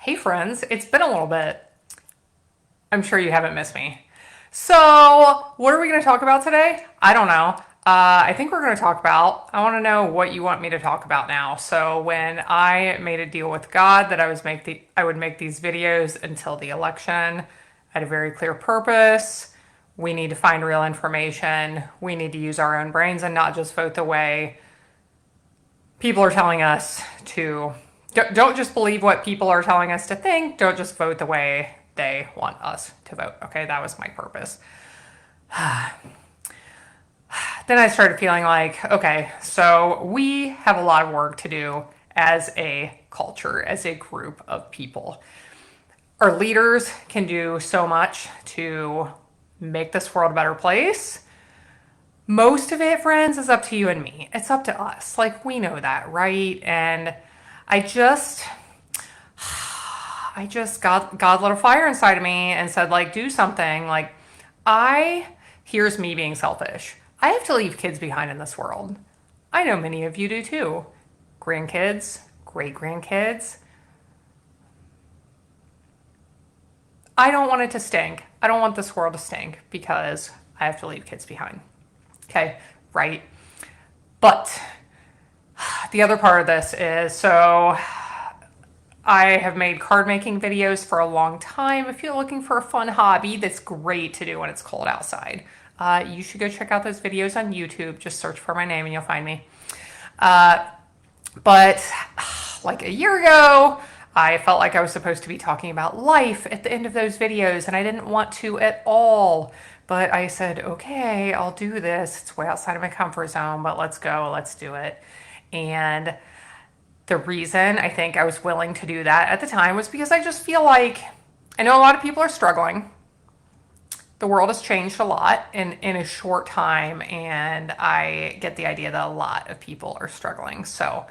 Hey friends, it's been a little bit. I'm sure you haven't missed me. So, what are we going to talk about today? I don't know. I think we're going to talk about, I want to know what you want me to talk about now. So, when I made a deal with God that I would make these videos until the election, I had a very clear purpose. We need to find real information. We need to use our own brains and not just vote the way people are telling us to. Don't just believe what people are telling us to think. Don't just vote the way they want us to vote. Okay, that was my purpose. Then I started feeling like, okay, so we have a lot of work to do as a culture, as a group of people. Our leaders can do so much to make this world a better place. Most of it, friends, is up to you and me. It's up to us. Like, we know that, right? And I just, God lit a fire inside of me and said, like, do something. Like, here's me being selfish. I have to leave kids behind in this world. I know many of you do too. Grandkids, great grandkids. I don't want it to stink. I don't want this world to stink because I have to leave kids behind. Okay, right? But the other part of this is I have made card making videos for a long time. If you're looking for a fun hobby that's great to do when it's cold outside, you should go check out those videos on YouTube. Just search for my name and you'll find me. But like a year ago, I felt like I was supposed to be talking about life at the end of those videos, and I didn't want to at all. But I said, okay, I'll do this. It's way outside of my comfort zone, but let's go, let's do it. And the reason I think I was willing to do that at the time was because I just feel like I know a lot of people are struggling. The world has changed a lot in a short time, and I get the idea that a lot of people are struggling. So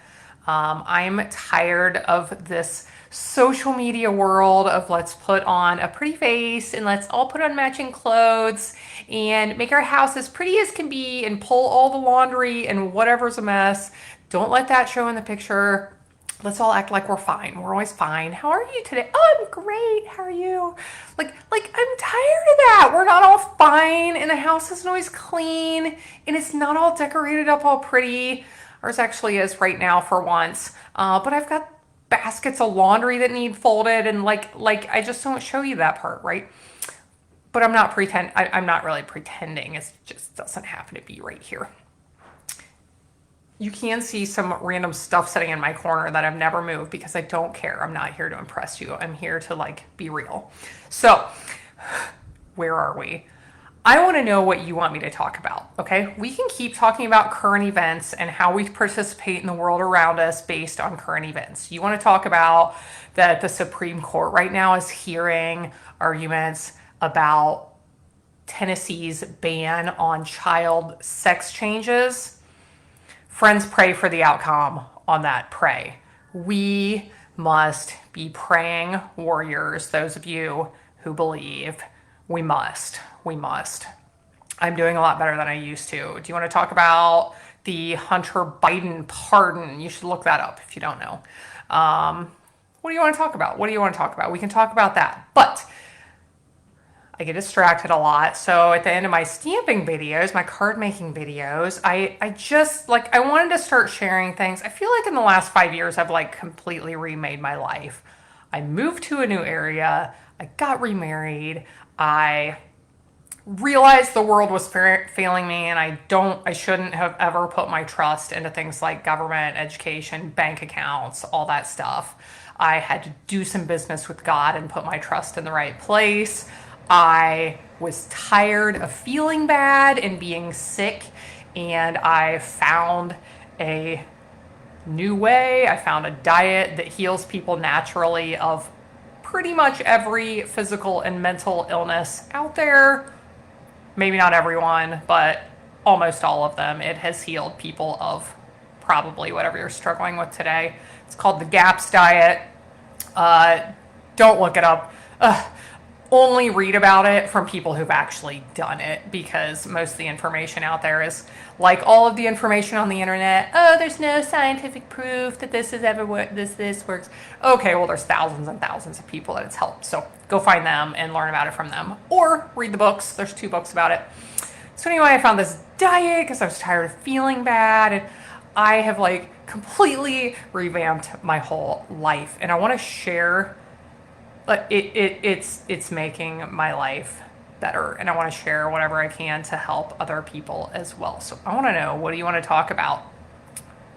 I'm tired of this social media world of let's put on a pretty face and let's all put on matching clothes and make our house as pretty as can be and pull all the laundry and whatever's a mess. Don't let that show in the picture. Let's all act like we're fine. We're always fine. How are you today? Oh, I'm great. How are you? Like I'm tired of that. We're not all fine and the house isn't always clean and it's not all decorated up all pretty. Ours actually is right now for once. But I've got baskets of laundry that need folded and like I just don't show you that part, right? But I'm not I'm not really pretending. It just doesn't happen to be right here. You can see some random stuff sitting in my corner that I've never moved because I don't care. I'm not here to impress you. I'm here to like be real. So, where are we? I want to know what you want me to talk about, okay? We can keep talking about current events and how we participate in the world around us based on current events. You want to talk about that the Supreme Court right now is hearing arguments about Tennessee's ban on child sex changes. Friends, pray for the outcome on that. Pray. We must be praying warriors, those of you who believe. We must. We must. I'm doing a lot better than I used to. Do you want to talk about the Hunter Biden pardon? You should look that up if you don't know. What do you want to talk about? What do you want to talk about? We can talk about that. But I get distracted a lot. So at the end of my stamping videos, my card making videos, I just like, I wanted to start sharing things. I feel like in the last 5 years, I've like completely remade my life. I moved to a new area. I got remarried. I realized the world was failing me and I shouldn't have ever put my trust into things like government, education, bank accounts, all that stuff. I had to do some business with God and put my trust in the right place. I was tired of feeling bad and being sick, and I found a new way. I found a diet that heals people naturally of pretty much every physical and mental illness out there. Maybe not everyone, but almost all of them. It has healed people of probably whatever you're struggling with today. It's called the GAPS diet. Don't look it up. only read about it from people who've actually done it, because most of the information out there is like all of the information on the internet. Oh, there's no scientific proof that this is ever this works. Okay, well, there's thousands and thousands of people that it's helped. So go find them and learn about it from them, or read the books. There's 2 books about it. So anyway, I found this diet because I was tired of feeling bad, and I have like completely revamped my whole life, and I want to share. It's making my life better, and I want to share whatever I can to help other people as well. So I want to know, what do you want to talk about?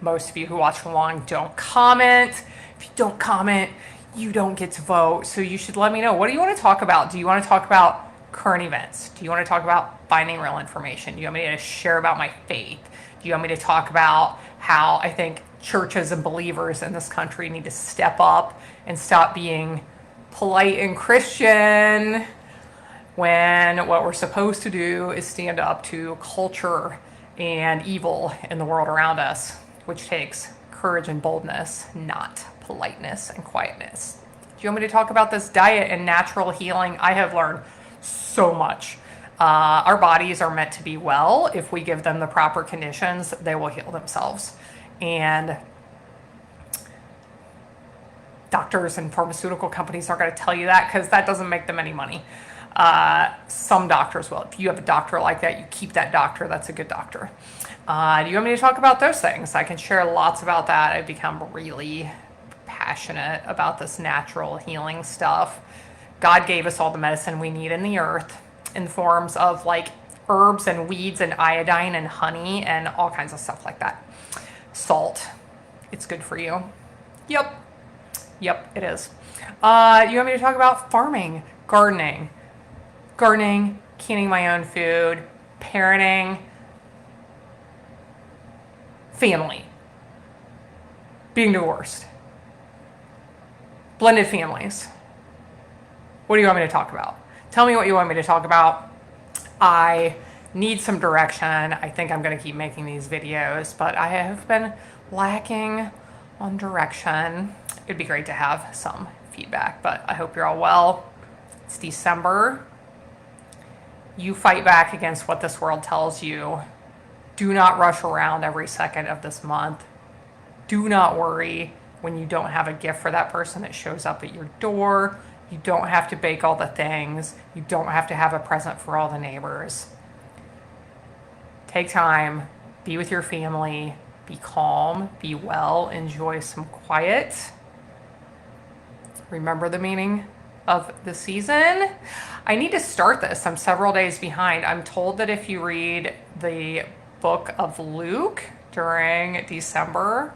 Most of you who watch along don't comment. If you don't comment, you don't get to vote. So you should let me know, what do you want to talk about? Do you want to talk about current events? Do you want to talk about finding real information? Do you want me to share about my faith? Do you want me to talk about how I think churches and believers in this country need to step up and stop being polite and Christian when what we're supposed to do is stand up to culture and evil in the world around us, which takes courage and boldness, not politeness and quietness. Do you want me to talk about this diet and natural healing? I have learned so much. Our bodies are meant to be well. If we give them the proper conditions, they will heal themselves. And doctors and pharmaceutical companies aren't going to tell you that, because that doesn't make them any money. Some doctors will. If you have a doctor like that, you keep that doctor. That's a good doctor. Do you want me to talk about those things? I can share lots about that. I've become really passionate about this natural healing stuff. God gave us all the medicine we need in the earth in forms of like herbs and weeds and iodine and honey and all kinds of stuff like that. Salt. It's good for you. Yep, it is. You want me to talk about farming, gardening, canning my own food, parenting, family, being divorced, blended families. What do you want me to talk about? Tell me what you want me to talk about. I need some direction. I think I'm going to keep making these videos, but I have been lacking on direction. It'd be great to have some feedback, but I hope you're all well. It's December. You fight back against what this world tells you. Do not rush around every second of this month. Do not worry when you don't have a gift for that person that shows up at your door. You don't have to bake all the things. You don't have to have a present for all the neighbors. Take time, be with your family, be calm, be well, enjoy some quiet. Remember the meaning of the season. I need to start this. I'm several days behind. I'm told that if you read the book of Luke during December,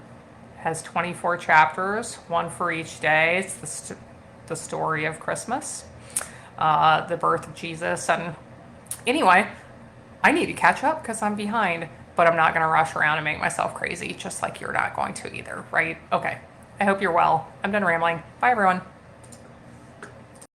it has 24 chapters, one for each day. It's the story of Christmas, the birth of Jesus. And anyway, I need to catch up because I'm behind, but I'm not going to rush around and make myself crazy, just like you're not going to either, right? Okay. I hope you're well. I'm done rambling. Bye, everyone.